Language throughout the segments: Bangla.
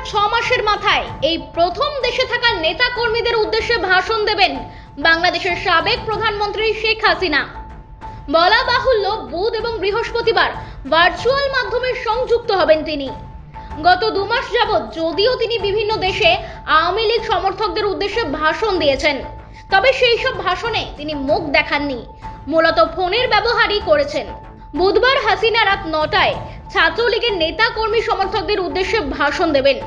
6 মাসের মাথায় এই প্রথম দেশে থাকা নেতা কর্মীদের উদ্দেশ্যে ভাষণ দেবেন বাংলাদেশের সাবেক প্রধানমন্ত্রী শেখ হাসিনা। বলা বাহুল্য, বুধ এবং বৃহস্পতিবার ভার্চুয়াল মাধ্যমে সংযুক্ত হবেন তিনি। গত 2 মাস যাবৎ যদিও তিনি বিভিন্ন দেশে আওয়ামী লীগ সমর্থকদের উদ্দেশ্যে ভাষণ দিয়েছেন, তবে সেই সব ভাষণে তিনি মুখ দেখাননি, মূলত ফোনের ব্যবহারই করেছেন। বুধবার হাসিনা রাত 9টায় ছাত্রলীগের নেতা কর্মী সমর্থকদের উদ্দেশ্যে ভাষণ দেবেন।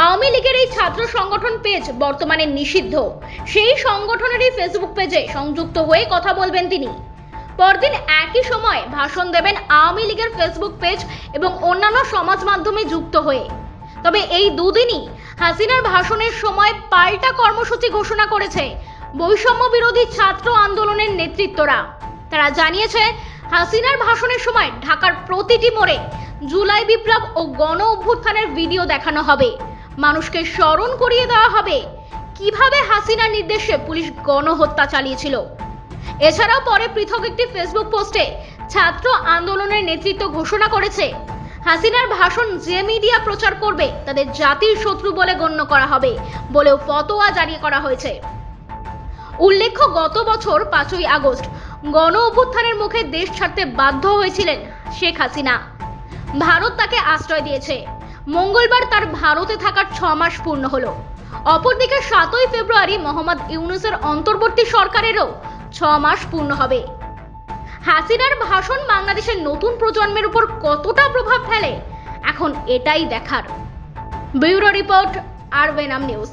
আওয়ামী লীগের এই ছাত্র সংগঠন পেজ বর্তমানে নিষিদ্ধ, সেই সংগঠনেরই ফেসবুক পেজে সংযুক্ত হয়ে কথা বলবেন তিনি। পরদিন একই সময় ভাষণ দেবেন আওয়ামী লীগের ফেসবুক পেজ এবং অন্যান্য সমাজ মাধ্যমে যুক্ত হয়ে। তবে এই দুদিনই হাসিনার ভাষণের সময় পাল্টা কর্মসূচি ঘোষণা করেছে বৈষম্য বিরোধী ছাত্র আন্দোলনের নেতৃত্বরা। তারা জানিয়েছে, হাসিনার ভাষণের সময় ঢাকার প্রতিটি মোড়ে জুলাই বিপ্লব ও গণ অভ্যুত্থানের ভিডিও দেখানো হবে। মানুষকে স্মরণ করিয়ে দেওয়া হবে কিভাবে হাসিনার নির্দেশে পুলিশ গণহত্যা চালিয়েছিল। এছাড়াও পরে পৃথক একটি ফেসবুক পোস্টে ছাত্র আন্দোলনের নেতৃত্ব ঘোষণা করেছে, হাসিনার ভাষণ যে মিডিয়া প্রচার করবে তাদের জাতির শত্রু বলে গণ্য করা হবে বলেও ফতোয়া জারি করা হয়েছে। উল্লেখ্য, গত বছর 5ই আগস্ট গণ অভ্যুত্থানের মুখে দেশ ছাড়তে বাধ্য হয়েছিলেন শেখ হাসিনা। ভারত তাকে আশ্রয় দিয়েছে। মঙ্গলবার তার ভারতে থাকার 6 মাস পূর্ণ হলো। অপরদিকে 7ই ফেব্রুয়ারি মোহাম্মদ ইউনূসের অন্তর্বর্তী সরকারেরও 6 মাস পূর্ণ হবে। হাসিনার ভাষণ বাংলাদেশের নতুন প্রজন্মের উপর কতটা প্রভাব ফেলে এখন এটাই দেখার। ব্যুরো রিপোর্ট, আর বেনাম নিউজ।